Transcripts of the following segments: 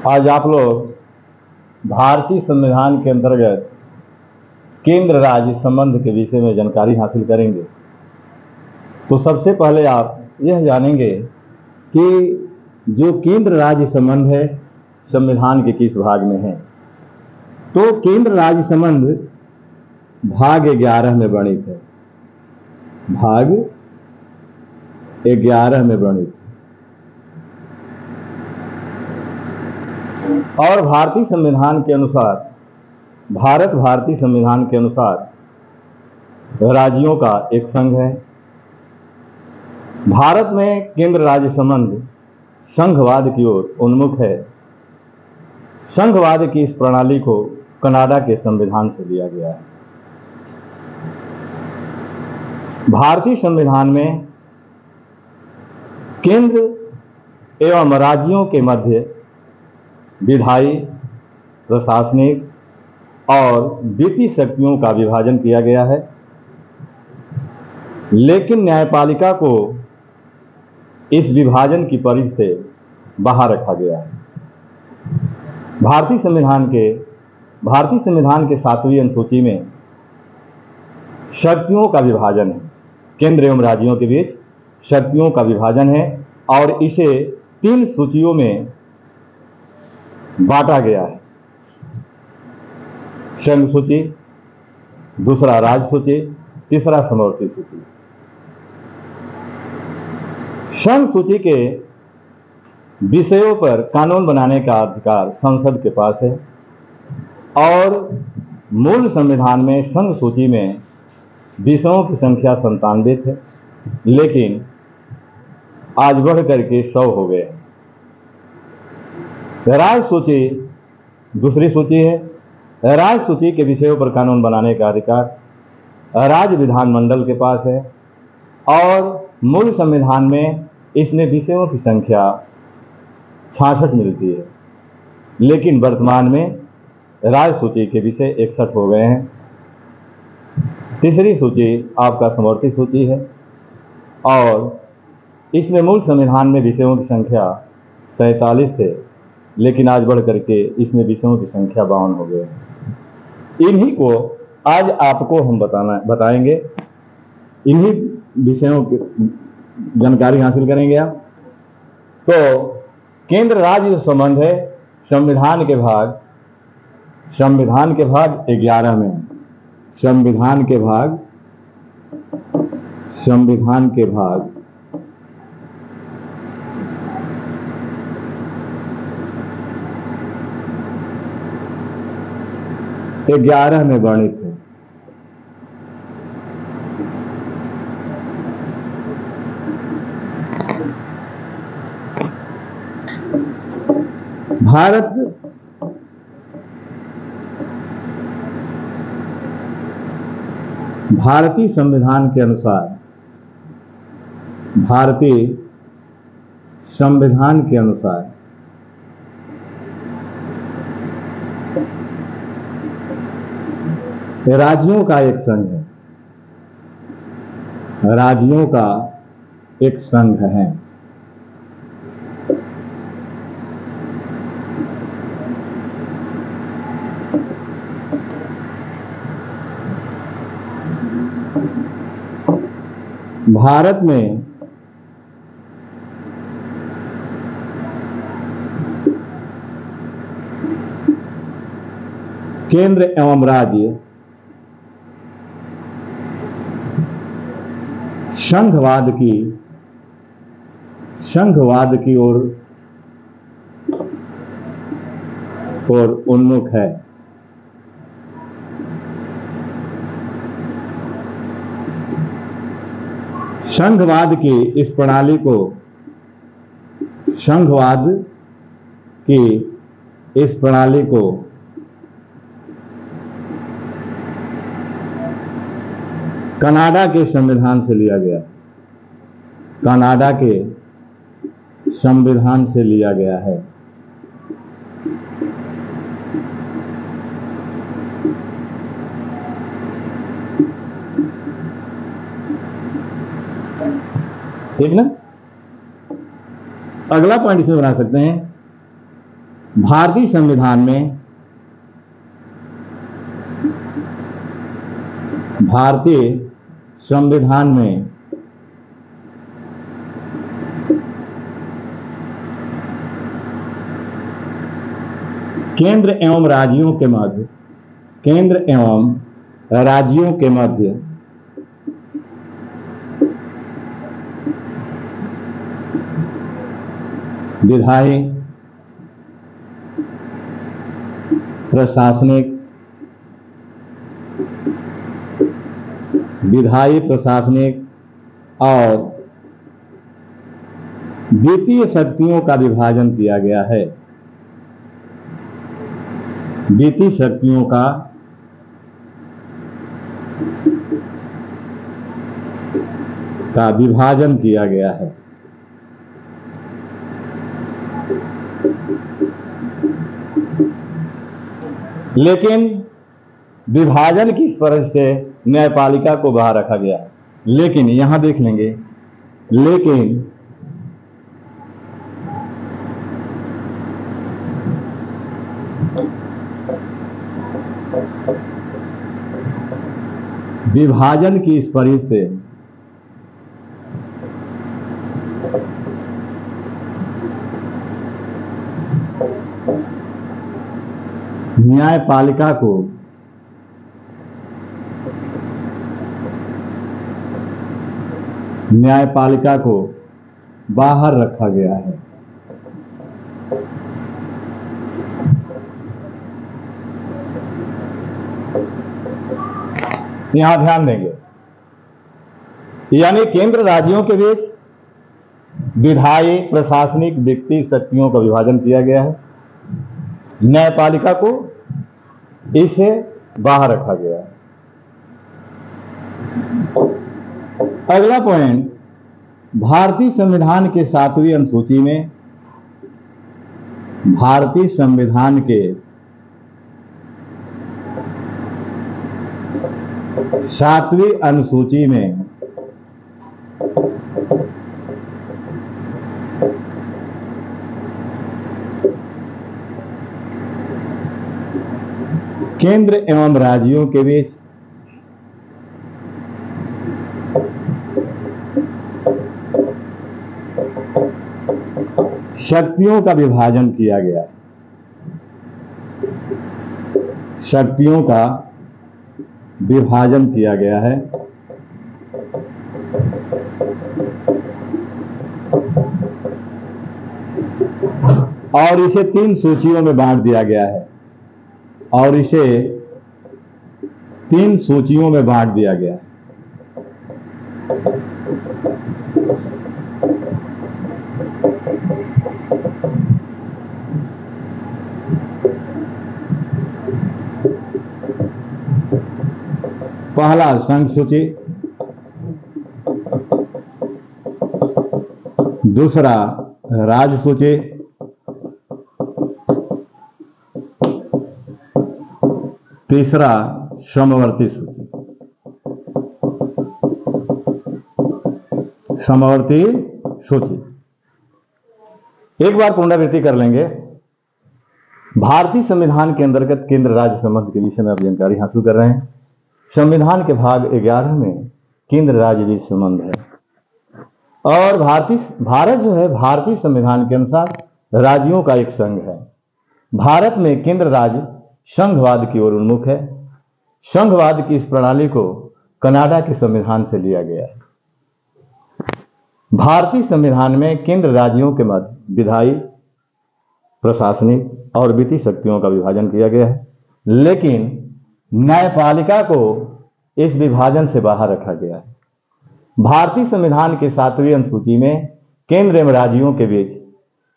आज आप लोग भारतीय संविधान के अंतर्गत केंद्र राज्य संबंध के विषय में जानकारी हासिल करेंगे। तो सबसे पहले आप यह जानेंगे कि जो केंद्र राज्य संबंध है संविधान के किस भाग में है। तो केंद्र राज्य संबंध भाग 11 में वर्णित है। भाग 11 में वर्णित है। और भारतीय संविधान के अनुसार, भारतीय संविधान के अनुसार राज्यों का एक संघ है। भारत में केंद्र राज्य संबंध संघवाद की ओर उन्मुख है। संघवाद की इस प्रणाली को कनाडा के संविधान से लिया गया है। भारतीय संविधान में केंद्र एवं राज्यों के मध्य विधायी, प्रशासनिक और वित्तीय शक्तियों का विभाजन किया गया है, लेकिन न्यायपालिका को इस विभाजन की परिधि से बाहर रखा गया है। भारतीय संविधान के 7वीं अनुसूची में शक्तियों का विभाजन है। केंद्र एवं राज्यों के बीच शक्तियों का विभाजन है और इसे 3 सूचियों में बांटा गया है। संघ सूची, दूसरा राज्य सूची, तीसरा समवर्ती सूची। संघ सूची के विषयों पर कानून बनाने का अधिकार संसद के पास है और मूल संविधान में संघ सूची में विषयों की संख्या 97 है, लेकिन आज बढ़ करके 100 हो गए हैं। राज्य सूची दूसरी सूची है। राज्य सूची के विषयों पर कानून बनाने का अधिकार राज्य विधानमंडल के पास है और मूल संविधान में इसमें विषयों की संख्या 66 मिलती है, लेकिन वर्तमान में राज्य सूची के विषय 61 हो गए हैं। तीसरी सूची आपका समवर्ती सूची है और इसमें मूल संविधान में विषयों की संख्या 47 थे, लेकिन आज बढ़ करके इसमें विषयों की संख्या 52 हो गए। इन्हीं को आज आपको हम बताएंगे। इन्हीं विषयों की जानकारी हासिल करेंगे आप। तो केंद्र राज्य संबंध है संविधान के भाग 11 में। संविधान के भाग 11 में वर्णित है। भारतीय संविधान के अनुसार, राज्यों का एक संघ है। राज्यों का एक संघ है। भारत में केंद्र एवं राज्य संघवाद की ओर उन्मुख है। संघवाद की इस प्रणाली को कनाडा के संविधान से लिया गया। है। ठीक ना। अगला पॉइंट इसमें बना सकते हैं भारतीय संविधान में केंद्र एवं राज्यों के मध्य विधायी, प्रशासनिक और वित्तीय शक्तियों का विभाजन किया गया है। वित्तीय शक्तियों का विभाजन किया गया है। लेकिन विभाजन की स्पर्श से न्यायपालिका को बाहर रखा गया है। लेकिन यहां देख लेंगे, लेकिन विभाजन की स्पर्श से न्यायपालिका को बाहर रखा गया है। यहां ध्यान देंगे, यानी केंद्र राज्यों के बीच विधायी, प्रशासनिक, वित्तीय शक्तियों का विभाजन किया गया है। न्यायपालिका को इसे बाहर रखा गया है। अगला पॉइंट, भारतीय संविधान के 7वीं अनुसूची में, भारतीय संविधान के 7वीं अनुसूची में केंद्र एवं राज्यों के बीच शक्तियों का विभाजन किया गया है। शक्तियों का विभाजन किया गया है। और इसे 3 सूचियों में बांट दिया गया है। पहला संघ सूची, दूसरा राज्य सूची, तीसरा समवर्ती सूची। एक बार पुनरावृत्ति कर लेंगे। भारतीय संविधान के अंतर्गत केंद्र राज्य संबंध के विषय में आप जानकारी हासिल कर रहे हैं। संविधान के भाग 11 में केंद्र राज्य बीच संबंध है। और भारत जो है, भारतीय संविधान के अनुसार राज्यों का एक संघ है। भारत में केंद्र राज्य संघवाद की ओर उन्मुख है। संघवाद की इस प्रणाली को कनाडा के संविधान से लिया गया है। भारतीय संविधान में केंद्र राज्यों के मध्य विधायी, प्रशासनिक और वित्तीय शक्तियों का विभाजन किया गया है। लेकिन न्यायपालिका को इस विभाजन से बाहर रखा गया है। भारतीय संविधान के 7वीं अनुसूची में केंद्र एवं राज्यों के बीच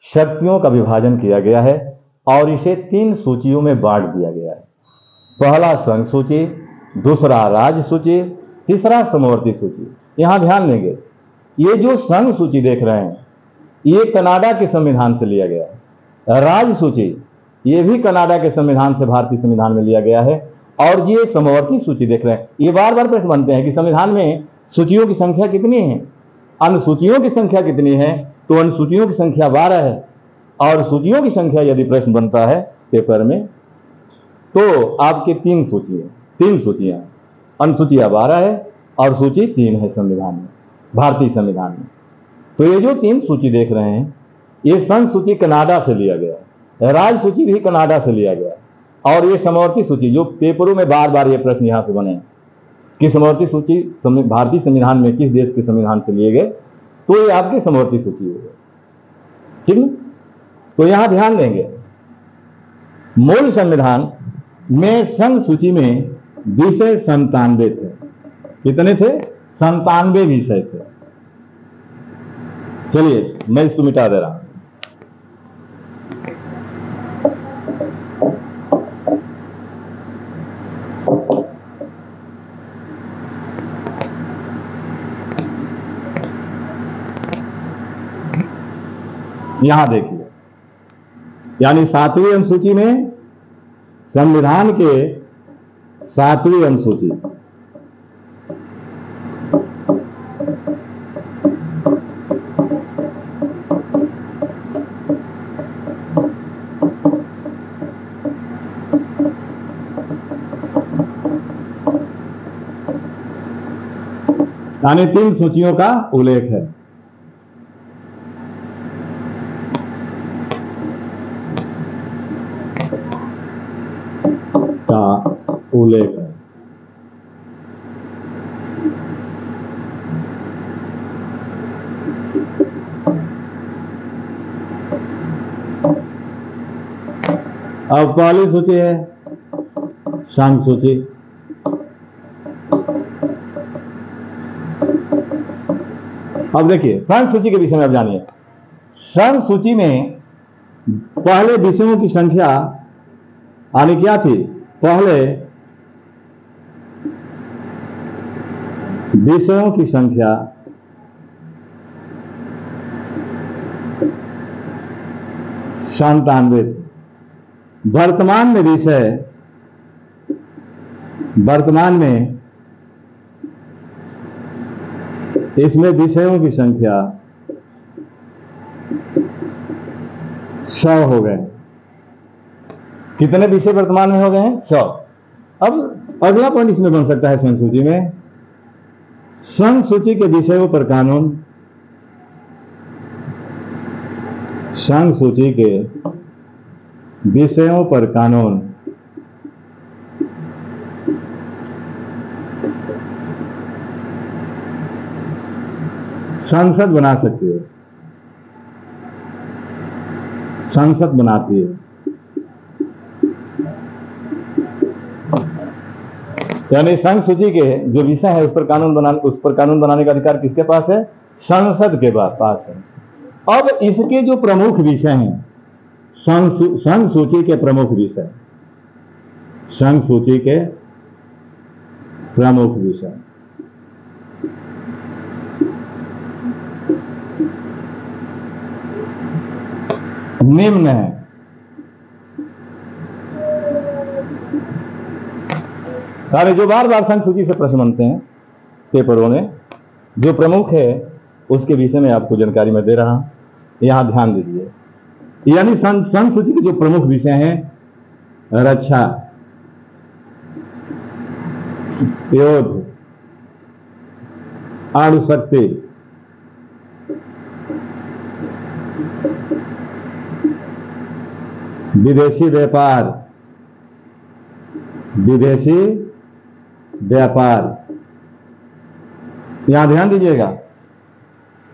शक्तियों का विभाजन किया गया है और इसे 3 सूचियों में बांट दिया गया है। पहला संघ सूची, दूसरा राज्य सूची, तीसरा समवर्ती सूची। यहां ध्यान देंगे, ये जो संघ सूची देख रहे हैं, ये कनाडा के संविधान से लिया गया है। राज्य सूची, ये भी कनाडा के संविधान से भारतीय संविधान में लिया गया है। और ये समवर्ती सूची देख रहे हैं। ये बार बार प्रश्न बनते हैं कि संविधान में सूचियों की संख्या कितनी है, अनुसूचियों की संख्या कितनी है। तो अनुसूचियों की संख्या 12 है और सूचियों की संख्या यदि प्रश्न बनता है पेपर में तो आपके 3 सूची है, 3 सूचियां, अनुसूचियां 12 है और सूची 3 है संविधान में, भारतीय संविधान में। तो ये जो 3 सूची देख रहे हैं ये संघ सूची कनाडा से लिया गया है, राज्य सूची भी कनाडा से लिया गया है, और ये समवर्ती सूची जो पेपरों में बार बार ये प्रश्न यहां से बने कि समवर्ती सूची भारतीय संविधान में किस देश के संविधान से लिए गए, तो ये आपकी समवर्ती सूची हो गई, ठीक है। तो यहां ध्यान देंगे मूल संविधान में संघ सूची में विषय 97 थे। कितने थे? 97 विषय थे। चलिए मैं इसको मिटा दे रहा हूं। यहां देखिए, यानी 7वीं अनुसूची में संविधान के 7वीं अनुसूची, यानी 3 सूचियों का उल्लेख है। उल्लेख है। अब पहली सूची है संघ सूची। अब देखिए संघ सूची के विषय में अब जानिए। संघ सूची में पहले विषयों की संख्या यानी क्या थी? पहले विषयों की संख्या 97 थी। वर्तमान में विषय, वर्तमान में इसमें विषयों की संख्या 100 हो गए। कितने विषय वर्तमान में हो गए हैं? 100। अब अगला पॉइंट इसमें बन सकता है संघ सूची में, संघ सूची के विषयों पर कानून, संघ सूची के विषयों पर कानून संसद बना सकती है, संसद बनाती है। यानी संघ सूची के जो विषय है उस पर कानून बनाने का अधिकार किसके पास है? संसद के पास है। अब इसके जो प्रमुख विषय हैं, संघ सूची के प्रमुख विषय, संघ सूची के प्रमुख विषय निम्न है। सारे जो बार बार संघ सूची से प्रश्न बनते हैं पेपरों में, जो प्रमुख है उसके विषय में आपको जानकारी मैं दे रहा हूं, यहां ध्यान दीजिए। यानी संघ सूची के जो प्रमुख विषय हैं, रक्षा, युद्ध, अणुशक्ति, विदेशी व्यापार, विदेशी व्यापार, यहां ध्यान दीजिएगा।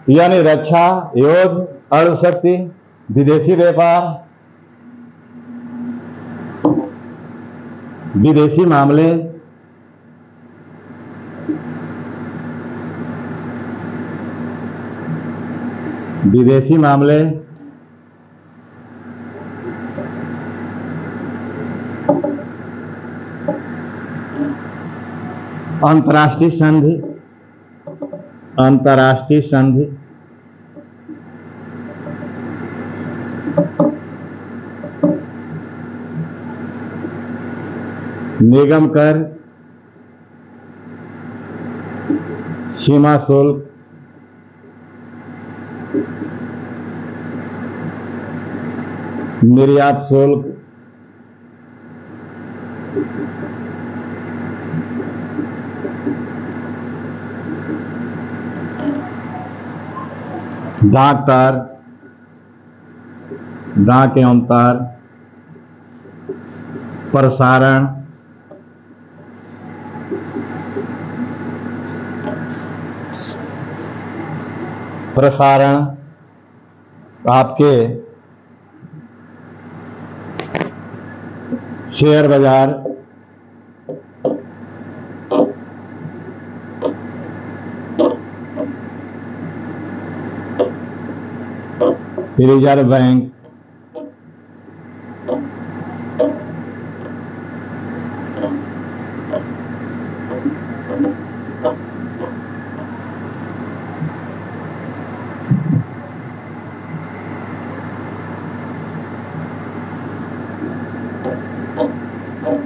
यानी रक्षा, युद्ध, अणुशक्ति, विदेशी व्यापार, विदेशी मामले, विदेशी मामले, अंतर्राष्ट्रीय संधि, अंतर्राष्ट्रीय संधि, निगम कर, सीमा शुल्क, निर्यात शुल्क, डाक तार, डाक एवं तार, प्रसारण, आपके शेयर बाजार, रिजर्व बैंक,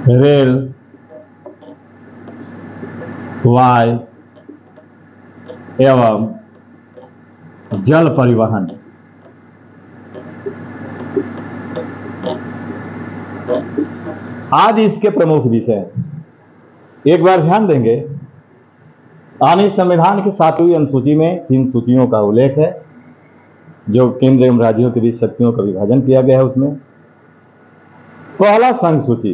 रेल, वायु एवं जल परिवहन। आदि इसके प्रमुख विषय हैं। एक बार ध्यान देंगे, आने संविधान की 7वीं अनुसूची में 3 सूचियों का उल्लेख है, जो केंद्र एवं राज्यों के बीच शक्तियों का विभाजन किया गया है। उसमें पहला संघ सूची,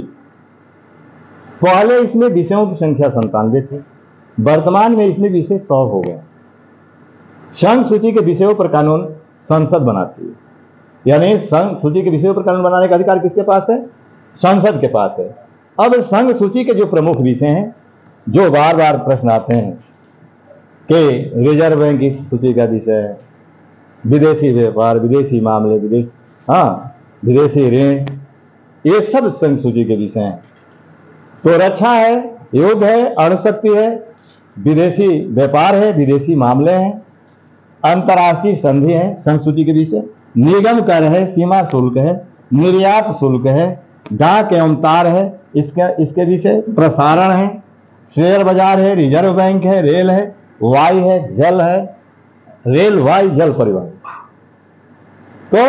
पहले इसमें विषयों की संख्या 97 थी, वर्तमान में इसमें विषय 100 हो गए। संघ सूची के विषयों पर कानून संसद बनाती है, यानी संघ सूची के विषयों पर कानून बनाने का अधिकार किसके पास है? संसद के पास है। अब संघ सूची के जो प्रमुख विषय हैं, जो बार बार प्रश्न आते हैं कि रिजर्व बैंक की सूची का विषय है, विदेशी व्यापार, विदेशी मामले, विदेशी ऋण, ये सब संघ सूची के विषय हैं। तो रक्षा है, युद्ध है, अणुशक्ति है, विदेशी व्यापार है, विदेशी मामले हैं, अंतर्राष्ट्रीय संधि है, संघ सूची के विषय, निगम कर है, सीमा शुल्क है, निर्यात शुल्क है, डाक एवं तार है, इसके विषय, प्रसारण है, शेयर बाजार है, रिजर्व बैंक है, रेल है, वायु है, जल है, रेल वायु जल परिवहन। तो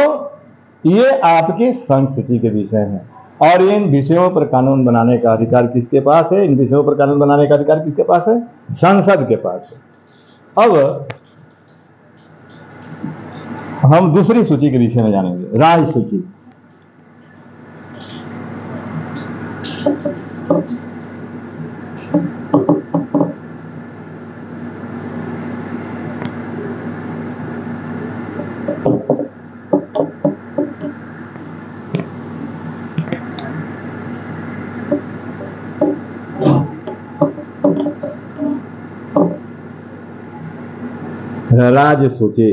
ये आपके संघ सूची के विषय हैं, और इन विषयों पर कानून बनाने का अधिकार किसके पास है? इन विषयों पर कानून बनाने का अधिकार किसके पास है? संसद के पास है। अब हम दूसरी सूची के विषय में जानेंगे, राज्य सूची। राज्य सूची,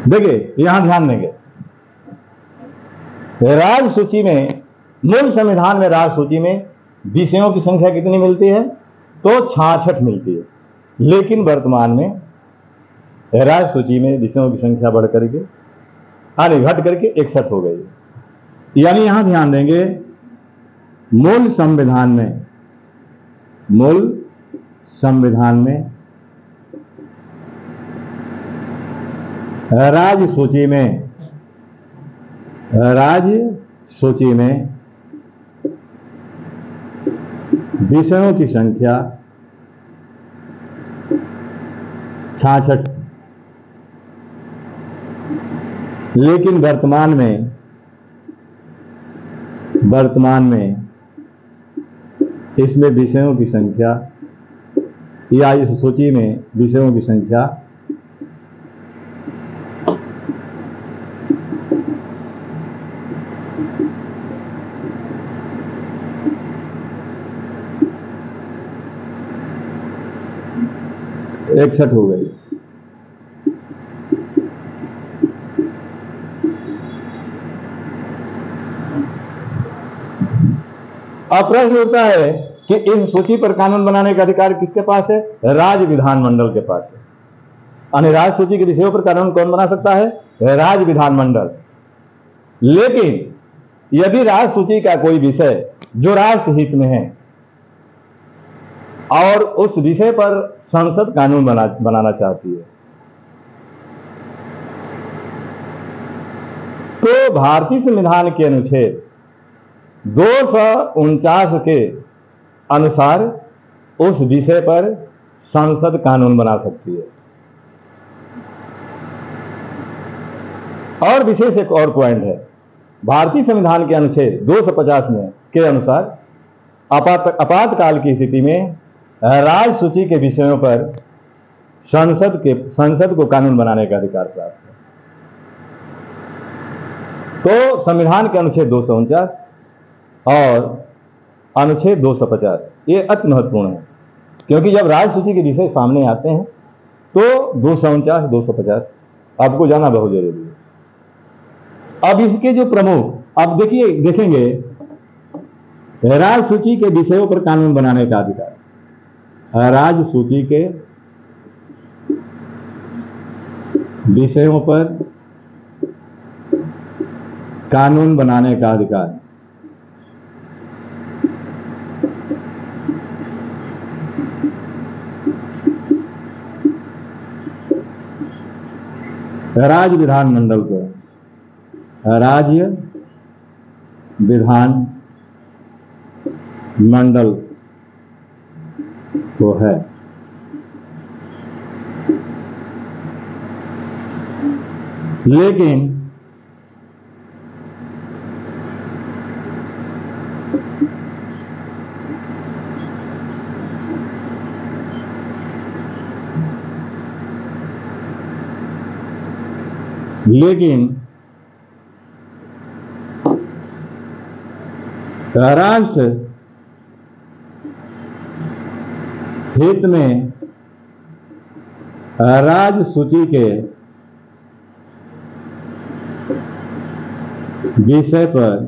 देखिए यहां ध्यान देंगे, राज्य सूची में, मूल संविधान में राज्य सूची में विषयों की संख्या कितनी मिलती है? तो 66 मिलती है। लेकिन वर्तमान में राज्य सूची में विषयों की संख्या बढ़ करके, घट करके 61 हो गई। यानी यहां ध्यान देंगे, मूल संविधान में राज्य सूची में विषयों की संख्या 66, लेकिन वर्तमान में इसमें विषयों की संख्या, या इस सूची में विषयों की संख्या 61 हो गई। अब प्रश्न उठता है कि इस सूची पर कानून बनाने का अधिकार किसके पास है? राज्य विधानमंडल के पास है। यानी राज्य सूची के विषयों पर कानून कौन बना सकता है? राज्य विधानमंडल। लेकिन यदि राज्य सूची का कोई विषय जो राष्ट्र हित में है, और उस विषय पर संसद कानून बनाना चाहती है। तो भारतीय संविधान के अनुच्छेद 249 के अनुसार उस विषय पर संसद कानून बना सकती है। और विशेष एक और पॉइंट है, भारतीय संविधान के अनुच्छेद 250 में के अनुसार आपातकाल की स्थिति में राज्य सूची के विषयों पर संसद को कानून बनाने का अधिकार प्राप्त है। तो संविधान के अनुच्छेद 249 और अनुच्छेद 250 ये अति महत्वपूर्ण है, क्योंकि जब राज्य सूची के विषय सामने आते हैं तो 249 250 आपको जाना बहुत जरूरी है। अब इसके जो प्रमुख आप देखेंगे, राज्य सूची के विषयों पर कानून बनाने का अधिकार, राज्य सूची के विषयों पर कानून बनाने का अधिकार, राज्य विधानमंडल को, राज्य विधान मंडल को है। लेकिन राष्ट्र हित में राज्य सूची के विषय पर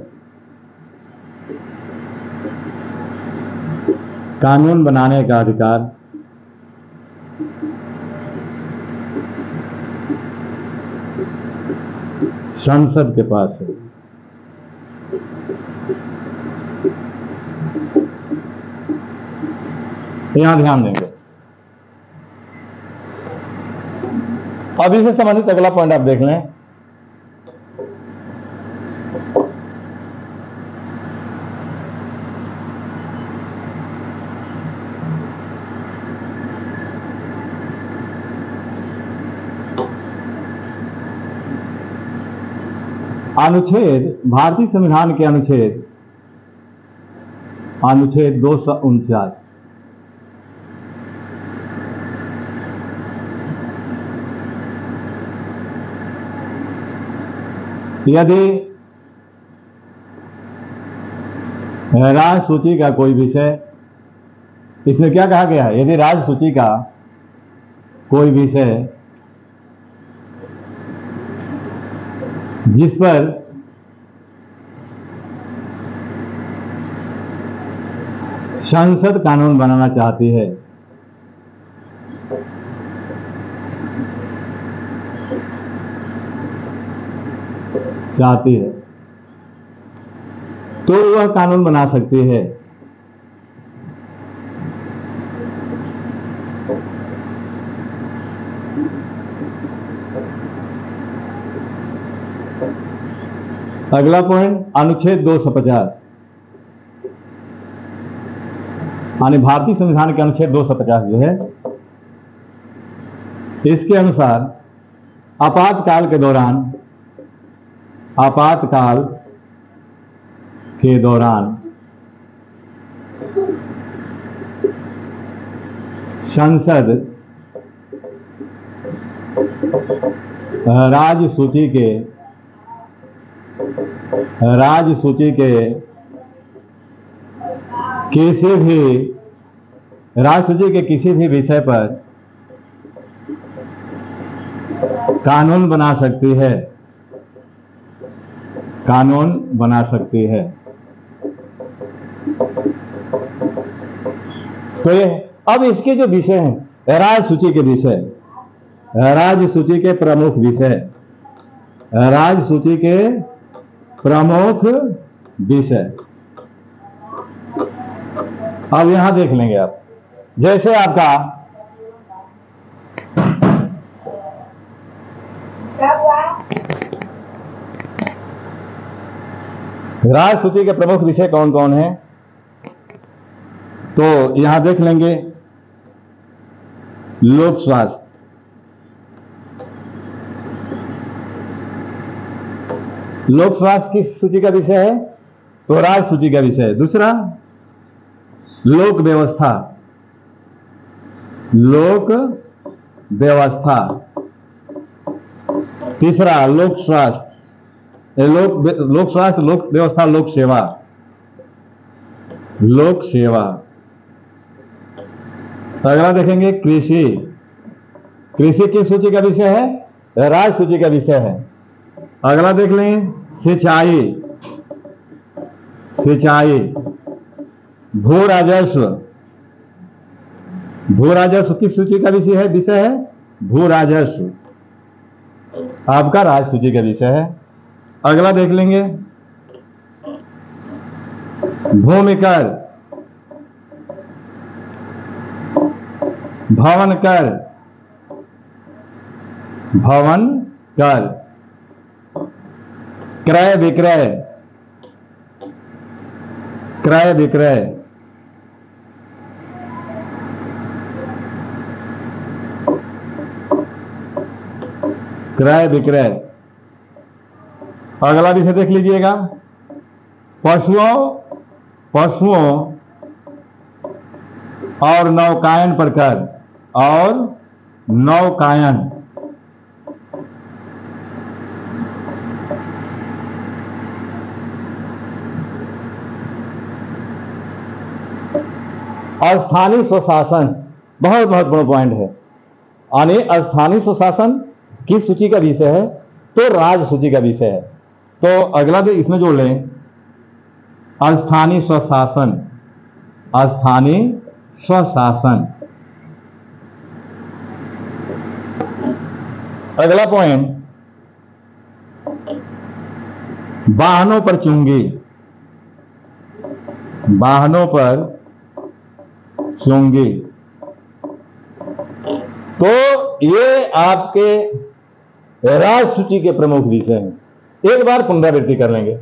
कानून बनाने का अधिकार संसद के पास है। यहां ध्यान देंगे। अब इससे संबंधित अगला पॉइंट आप देख लें। अनुच्छेद, भारतीय संविधान के अनुच्छेद 249, यदि राज्य सूची का कोई विषय, इसमें क्या कहा गया है, यदि राज्य सूची का कोई विषय जिस पर संसद कानून बनाना चाहती है, तो वह कानून बना सकती है। अगला पॉइंट, अनुच्छेद 250, यानी भारतीय संविधान के अनुच्छेद 250 जो है, इसके अनुसार आपातकाल के दौरान संसद राज्य सूची के किसी भी विषय पर कानून बना सकती है। तो ये अब इसके जो विषय हैं, राज्य सूची के विषय, राज्य सूची के प्रमुख विषय, राज्य सूची के प्रमुख विषय, अब यहां देख लेंगे आप, जैसे आपका राज सूची के प्रमुख विषय कौन कौन है, तो यहां देख लेंगे लोक स्वास्थ्य, लोक स्वास्थ्य किस सूची का विषय है, तो राज सूची का विषय है। दूसरा लोक व्यवस्था, लोक व्यवस्था। तीसरा लोक स्वास्थ्य, लोक स्वास्थ्य, लोक व्यवस्था, लोक सेवा, लोक सेवा। अगला देखेंगे कृषि, कृषि किस सूची का विषय है, राज सूची का विषय है। अगला देख लें सिंचाई, सिंचाई। भू राजस्व, भू राजस्व किस सूची का विषय है, भू राजस्व आपका राज सूची का विषय है। अगला देख लेंगे भूमि कर, भवन कर, भवन कर। क्रय विक्रय, क्रय विक्रय। क्रय विक्रय। अगला विषय देख लीजिएगा पशुओं, पशुओं और नौकायन पर कर, और नौकायन। स्थानीय स्वशासन बहुत महत्वपूर्ण पॉइंट है। यानी स्थानीय स्वशासन किस सूची का विषय है, तो राज सूची का विषय है। तो अगला भी इसमें जोड़ लें स्थानीय स्वशासन, स्थानीय स्वशासन। अगला पॉइंट वाहनों पर चुंगी, वाहनों पर चुंगी। तो ये आपके राज सूची के प्रमुख विषय हैं। एक बार पुनरावृत्ति कर लेंगे।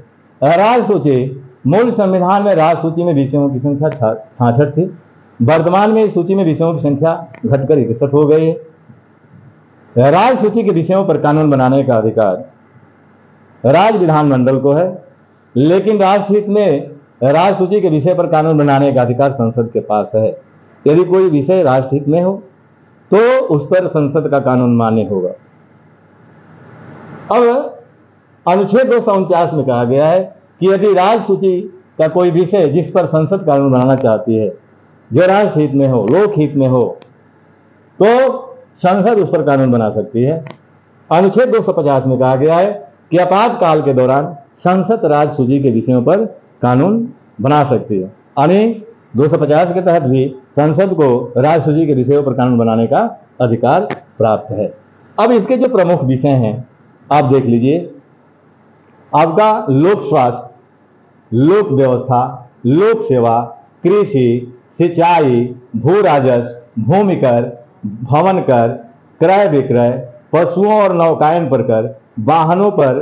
राज सूची, मूल संविधान में राज सूची में विषयों की संख्या 66 थी। वर्तमान में इस सूची में विषयों की संख्या घटकर 61 हो गई है। राज सूची के विषयों पर कानून बनाने का अधिकार राज विधानमंडल को है, लेकिन राष्ट्रहित में राज सूची के विषय पर कानून बनाने का अधिकार संसद के पास है। यदि कोई विषय राष्ट्रहित में हो तो उस पर संसद का कानून मान्य होगा। अब अनुच्छेद 249 में कहा गया है कि यदि राज सूची का कोई विषय जिस पर संसद कानून बनाना चाहती है, जो राष्ट्रहित में हो, लोकहित में हो, तो संसद उस पर कानून बना सकती है। अनुच्छेद 250 में कहा गया है कि आपातकाल के दौरान संसद राज सूची के विषयों पर कानून बना सकती है। यानी 250 के तहत भी संसद को राज सूची के विषयों पर कानून बनाने का अधिकार प्राप्त है। अब इसके जो प्रमुख विषय हैं आप देख लीजिए। आपका लोक स्वास्थ्य, लोक व्यवस्था, लोक सेवा, कृषि, सिंचाई, भू राजस्व, भूमि कर, भवन कर, क्रय विक्रय, पशुओं और नौकायन पर कर, वाहनों पर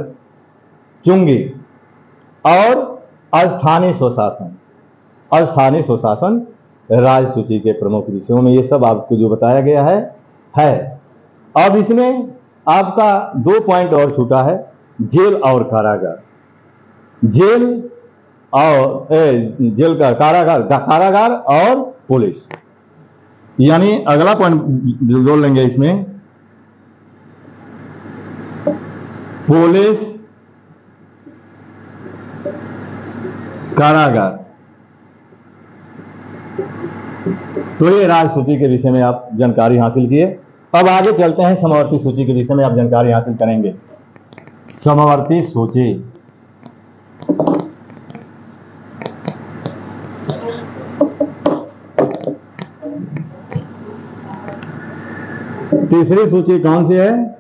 चुंगी और स्थानीय स्वशासन। स्थानीय स्वशासन राज सूची के प्रमुख विषयों में ये सब आपको जो बताया गया है। अब इसमें आपका 2 पॉइंट और छूटा है, जेल और कारागार। जेल और जेल का कारागार, कारागार और पुलिस। यानी अगला पॉइंट जोड़ लेंगे इसमें पुलिस, कारागार। तो ये राज सूची के विषय में आप जानकारी हासिल किए। अब आगे चलते हैं समवर्ती सूची के विषय में आप जानकारी हासिल करेंगे। समवर्ती सूची, तीसरी सूची कौन सी है,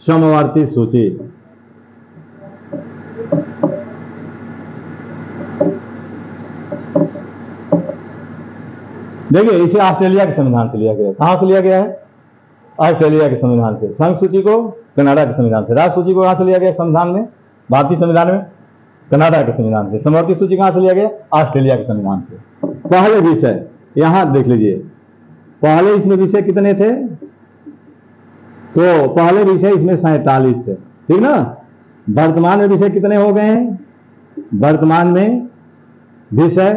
समवर्ती सूची। देखिए इसे ऑस्ट्रेलिया के संविधान से लिया गया है। कहां से लिया गया है? ऑस्ट्रेलिया के संविधान से। संघ सूची को कनाडा के संविधान से। राज्य सूची को कहां से लिया गया संविधान में? भारतीय संविधान में कनाडा के संविधान से। समवर्ती सूची कहां से लिया गया? ऑस्ट्रेलिया के संविधान से। पहले विषय यहां देख लीजिए, पहले इसमें विषय कितने थे? तो पहले विषय इसमें 47 थे, ठीक ना। वर्तमान में विषय कितने हो गए हैं? वर्तमान में विषय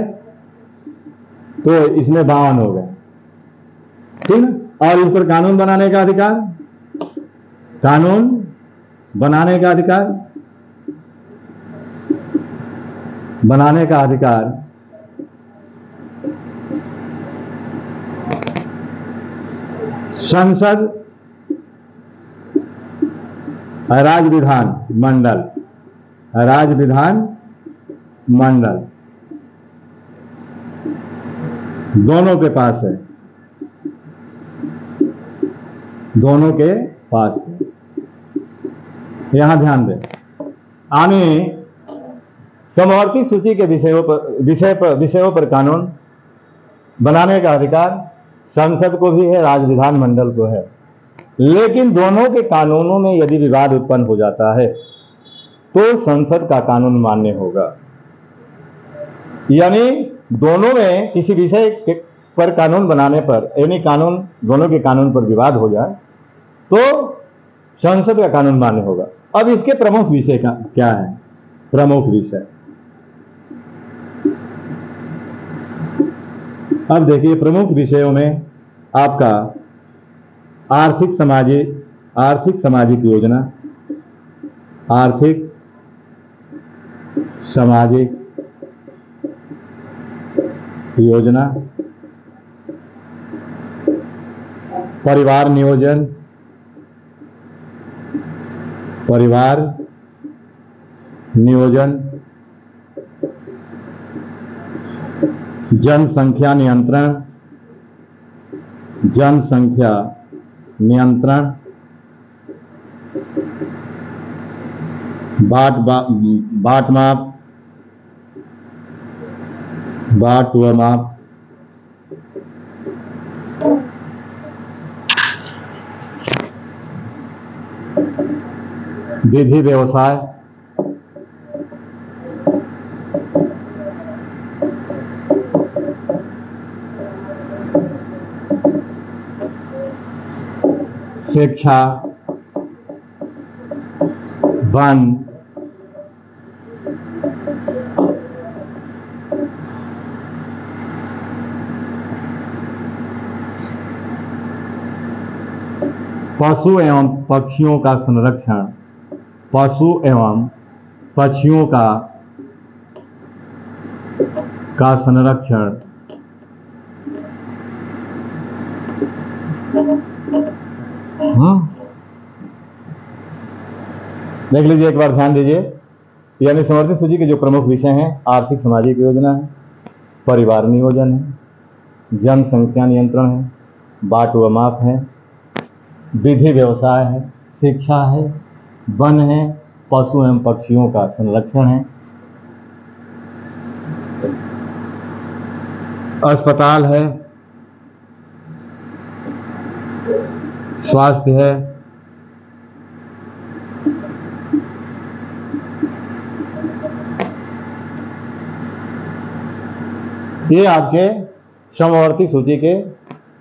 तो इसमें 52 हो गए, ठीक ना। और इस पर कानून बनाने का अधिकार, कानून बनाने का अधिकार, बनाने का अधिकार संसद, राज्य विधान मंडल, राज्य विधान मंडल दोनों के पास है, दोनों के पास है। यहां ध्यान दें, आने समवर्ती सूची के विषयों पर कानून बनाने का अधिकार संसद को भी है, राज्य विधान मंडल को है। लेकिन दोनों के कानूनों में यदि विवाद उत्पन्न हो जाता है तो संसद का कानून मान्य होगा। यानी दोनों में किसी विषय पर कानून बनाने पर, यानी कानून दोनों के कानून पर विवाद हो जाए तो संसद का कानून मान्य होगा। अब इसके प्रमुख विषय क्या है? प्रमुख विषय अब देखिए, प्रमुख विषयों में आपका आर्थिक सामाजिक योजना, आर्थिक सामाजिक योजना, परिवार नियोजन, परिवार नियोजन, जनसंख्या नियंत्रण, जनसंख्या नियंत्रण, बाट माप, बाट व माप, विधि व्यवसाय, शिक्षा, वन, पशु एवं पक्षियों का संरक्षण, पशु एवं पक्षियों का संरक्षण, देख लीजिए, एक बार ध्यान दीजिए। यानी समवर्ती सूची के जो प्रमुख विषय हैं, आर्थिक सामाजिक योजना है, परिवार नियोजन है, जनसंख्या नियंत्रण है, बाट व माप है, विधि व्यवसाय है, शिक्षा है, वन है, पशु एवं पक्षियों का संरक्षण है, अस्पताल है, स्वास्थ्य है, ये आपके समवर्ती सूची के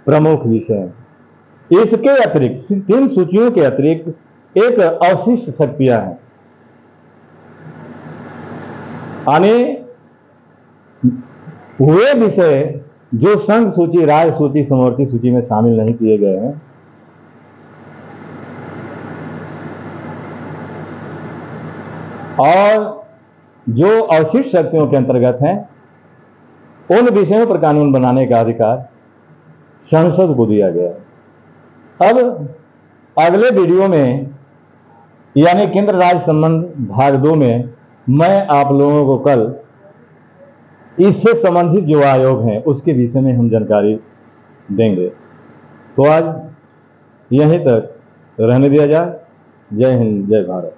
प्रमुख विषय हैं। इसके अतिरिक्त, तीन सूचियों के अतिरिक्त एक अवशिष्ट शक्तियां हैं। यानी वे विषय जो संघ सूची, राज्य सूची, समवर्ती सूची में शामिल नहीं किए गए हैं, और जो अवशिष्ट शक्तियों के अंतर्गत हैं, उन विषयों पर कानून बनाने का अधिकार संसद को दिया गया है। अब अगले वीडियो में, यानी केंद्र राज्य संबंध भाग 2 में, मैं आप लोगों को कल इससे संबंधित जो आयोग हैं उसके विषय में हम जानकारी देंगे। तो आज यहीं तक रहने दिया जाए। जय हिंद, जय भारत।